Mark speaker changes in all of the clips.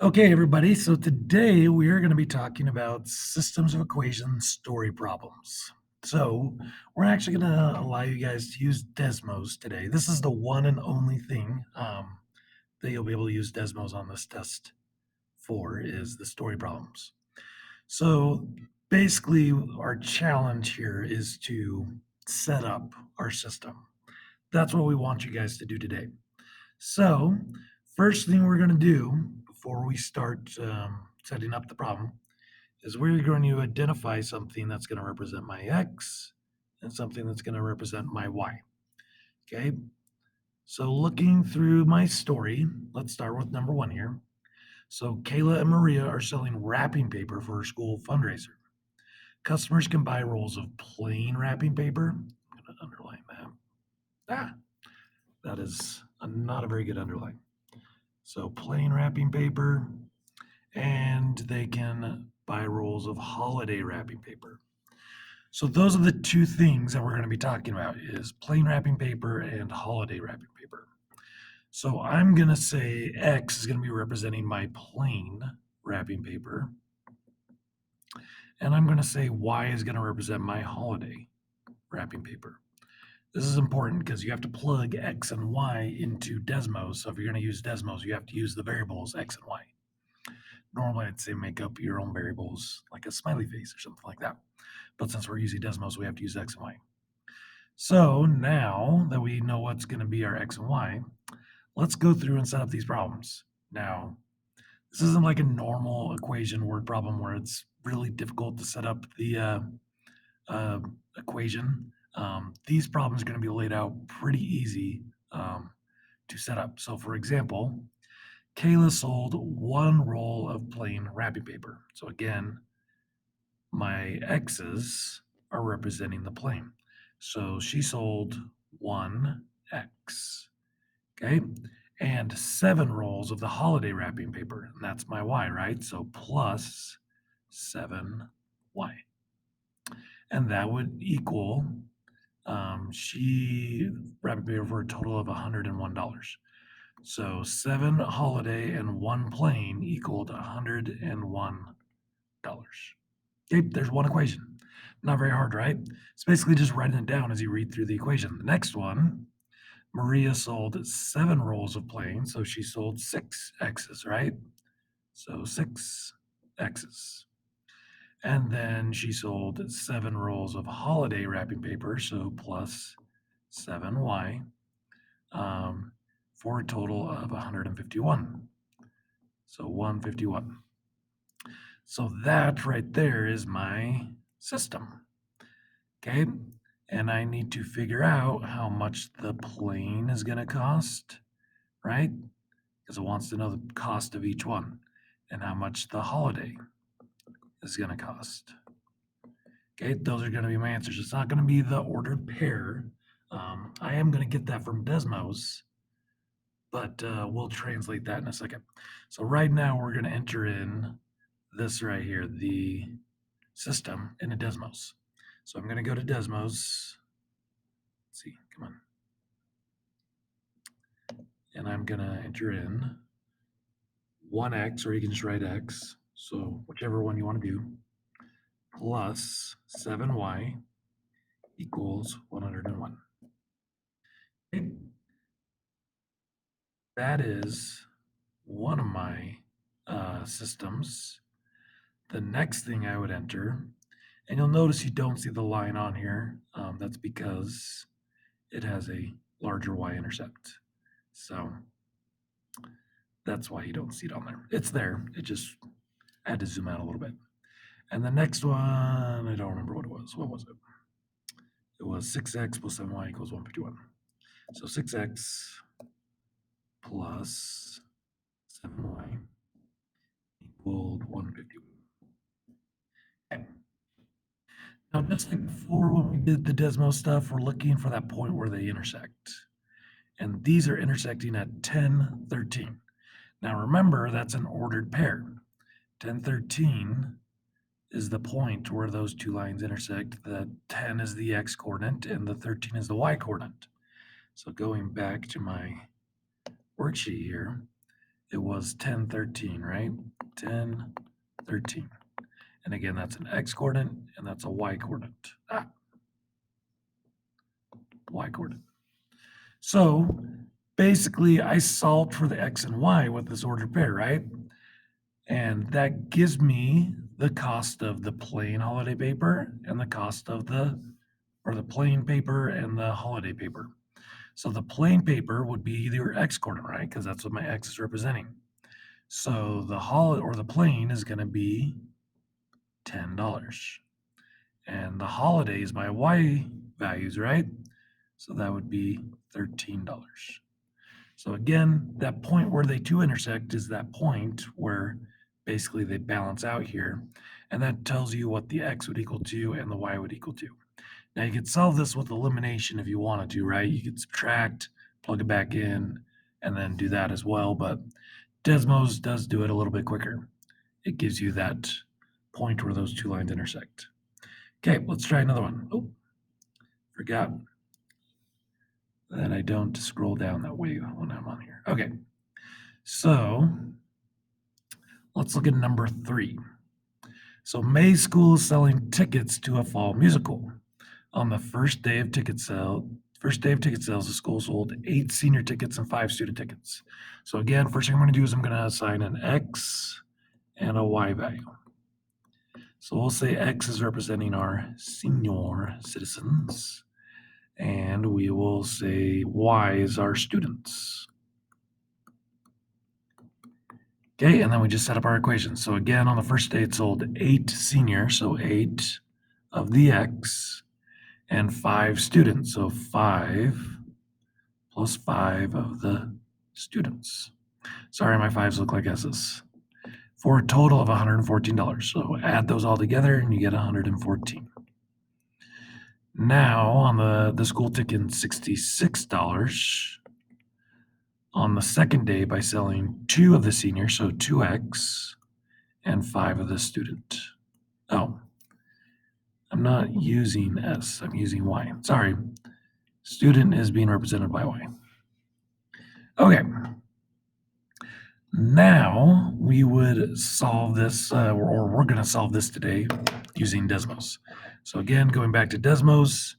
Speaker 1: Okay, everybody. So today we are going to be talking about systems of equations story problems. So we're actually going to allow you guys to use desmos today. This is the one and only thing that you'll be able to use desmos on this test for is the story problems. So basically, our challenge here is to set up our system. That's what we want you guys to do today. So, first thing we're going to do before we start setting up the problem is we're going to identify something that's going to represent my x and something that's going to represent my y. Okay, so looking through my story, let's start with number one here. So, Kayla and Maria are selling wrapping paper for a school fundraiser. Customers can buy rolls of plain wrapping paper. I'm going to underline that. Ah, that is not a very good underline. So, plain wrapping paper, and they can buy rolls of holiday wrapping paper. So those are the two things that we're going to be talking about is plain wrapping paper and holiday wrapping paper. So I'm going to say X is going to be representing my plain wrapping paper. And I'm going to say Y is going to represent my holiday wrapping paper. This is important because you have to plug X and Y into Desmos. So if you're going to use Desmos, you have to use the variables X and Y. Normally, I'd say make up your own variables like a smiley face or something like that. But since we're using Desmos, we have to use X and Y. So now that we know what's going to be our X and Y, let's go through and set up these problems. Now, this isn't like a normal equation word problem where it's really difficult to set up the uh, equation. These problems are going to be laid out pretty easy to set up. So, for example, Kayla sold one roll of plain wrapping paper. So, again, my X's are representing the plane. So she sold one X. Okay. And 7 rolls of the holiday wrapping paper. And that's my Y, right? So plus 7Y. And that would equal she wrapping paper for a total of $101. So 7 holiday and 1 plain equaled $101. Okay, there's one equation. Not very hard, right? It's basically just writing it down as you read through the equation. The next one, Maria sold 7 rolls of plain, so she sold 6 X's, right? So 6 X's. And then she sold 7 rolls of holiday wrapping paper, so plus 7Y, for a total of 151. So 151. So that right there is my system. Okay. And I need to figure out how much the plane is going to cost, right? Because it wants to know the cost of each one and how much the holiday is going to cost. Okay, those are going to be my answers. It's not going to be the ordered pair. I am going to get that from Desmos, but we'll translate that in a second. So right now we're going to enter in this right here, the system in a Desmos. So I'm going to go to Desmos. Let's see, come on. And I'm going to enter in 1x, or you can just write x, so whichever one you want to do, plus 7y equals 101. Okay. That is one of my systems. The next thing I would enter, and you'll notice you don't see the line on here. That's because it has a larger y-intercept. So that's why you don't see it on there. It's there. It just I had to zoom out a little bit. And the next one, I don't remember what it was. What was it? It was 6x plus 7y equals 151. So 6x plus 7y equaled 151. Okay. Now, just like before when we did the Desmos stuff, we're looking for that point where they intersect. And these are intersecting at 10, 13. Now remember, that's an ordered pair. 10, 13 is the point where those two lines intersect. The 10 is the x coordinate and the 13 is the y coordinate. So going back to my worksheet here, it was 10, 13, right? 10, 13. And again, that's an x coordinate and that's a y coordinate. Y coordinate. So basically, I solved for the x and y with this ordered pair, right? And that gives me the cost of the plain holiday paper and the cost of the plain paper and the holiday paper. So the plain paper would be your x coordinate, right? Because that's what my x is representing. So the plain is going to be $10. And the holiday is my y values, right? So that would be $13. So again, that point where they two intersect is that point where basically they balance out here. And that tells you what the x would equal to and the y would equal to. Now you could solve this with elimination if you wanted to, right? You could subtract, plug it back in, and then do that as well. But Desmos does do it a little bit quicker. It gives you that point where those two lines intersect. Okay, let's try another one. Oh, forgot that I don't scroll down that way when I'm on here. Okay, so let's look at number 3. So May School is selling tickets to a fall musical. On the first day of ticket sales, the school sold 8 senior tickets and 5 student tickets. So again, first thing I'm going to do is I'm going to assign an x and a y value. So we'll say x is representing our senior citizens, and we will say y is our students. Okay, and then we just set up our equation. So again, on the first day, it sold 8 senior, so 8 of the x, and 5 students, so 5 plus 5 of the students. Sorry, my 5s look like S's. For a total of $114. So add those all together and you get 114. Now on the school ticket, $66 on the second day by selling 2 of the senior, so 2x, and 5 of the student. Oh, I'm not using S, I'm using Y. Sorry, student is being represented by Y. Okay. Now we would solve this, or we're going to solve this today using Desmos. So again, going back to Desmos,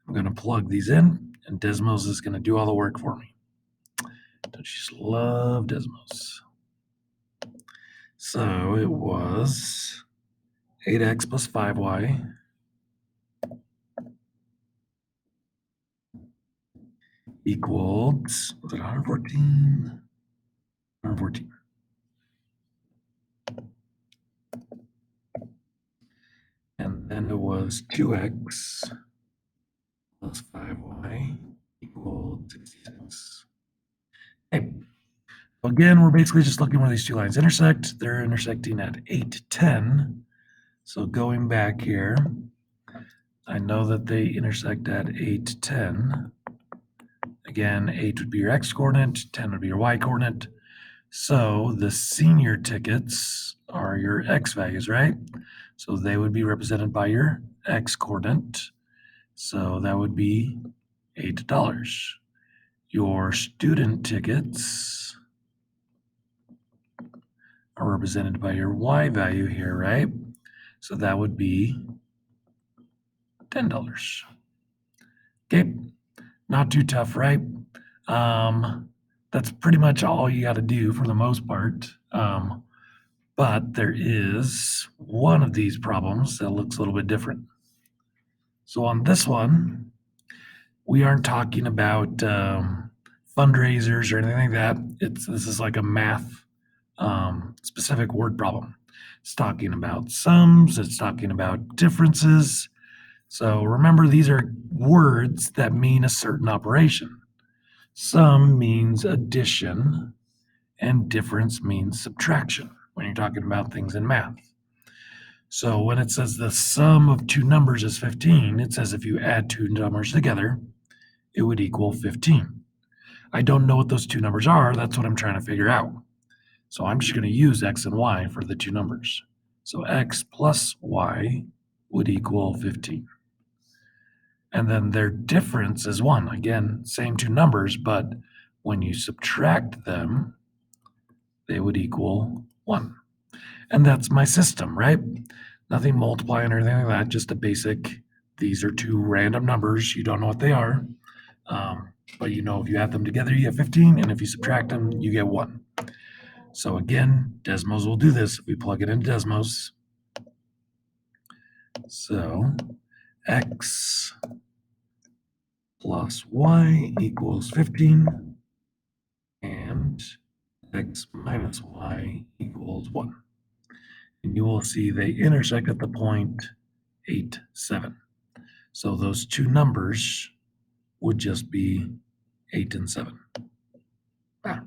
Speaker 1: I'm going to plug these in, and Desmos is going to do all the work for me. Don't you just love Desmos? So it was 8x plus 5y equaled, was it 114? 114. And then it was 2x plus 5y equaled 66. Okay. Again, we're basically just looking where these two lines intersect. They're intersecting at 810. So going back here, I know that they intersect at 810. Again, 8 would be your x coordinate, 10 would be your y coordinate. So the senior tickets are your x values, right? So they would be represented by your x coordinate. So that would be $8. Your student tickets are represented by your y value here, right? So that would be $10. Okay, not too tough, right? That's pretty much all you got to do for the most part. But there is one of these problems that looks a little bit different. So on this one, we aren't talking about fundraisers or anything like that. This is like a math specific word problem. It's talking about sums, it's talking about differences. So remember, these are words that mean a certain operation. Sum means addition, and difference means subtraction when you're talking about things in math. So when it says the sum of two numbers is 15, it says if you add two numbers together, it would equal 15. I don't know what those two numbers are. That's what I'm trying to figure out. So I'm just going to use x and y for the two numbers. So x plus y would equal 15. And then their difference is 1. Again, same two numbers, but when you subtract them, they would equal 1. And that's my system, right? Nothing multiplying or anything like that, just a basic, these are two random numbers. You don't know what they are. But you know, if you add them together, you get 15, and if you subtract them, you get 1. So again, Desmos will do this if we plug it into Desmos. So x plus y equals 15, and x minus y equals 1. And you will see they intersect at the point 8, 7. So those two numbers would just be 8 and 7. Ah,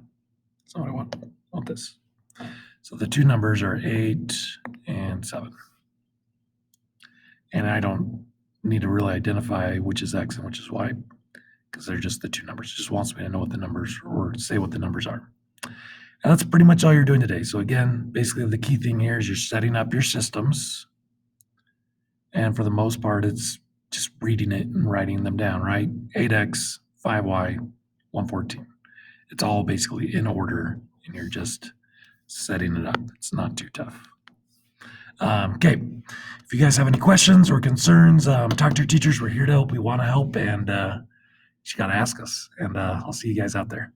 Speaker 1: that's not what I want. I want this. So the two numbers are 8 and 7. And I don't need to really identify which is x and which is y because they're just the two numbers. It just wants me to know what the numbers or say what the numbers are. And that's pretty much all you're doing today. So again, basically the key thing here is you're setting up your systems. And for the most part, it's just reading it and writing them down, right? 8x, 5y, 114. It's all basically in order, and you're just setting it up. It's not too tough. Okay, if you guys have any questions or concerns, talk to your teachers. We're here to help. We want to help, and you got to ask us. And I'll see you guys out there.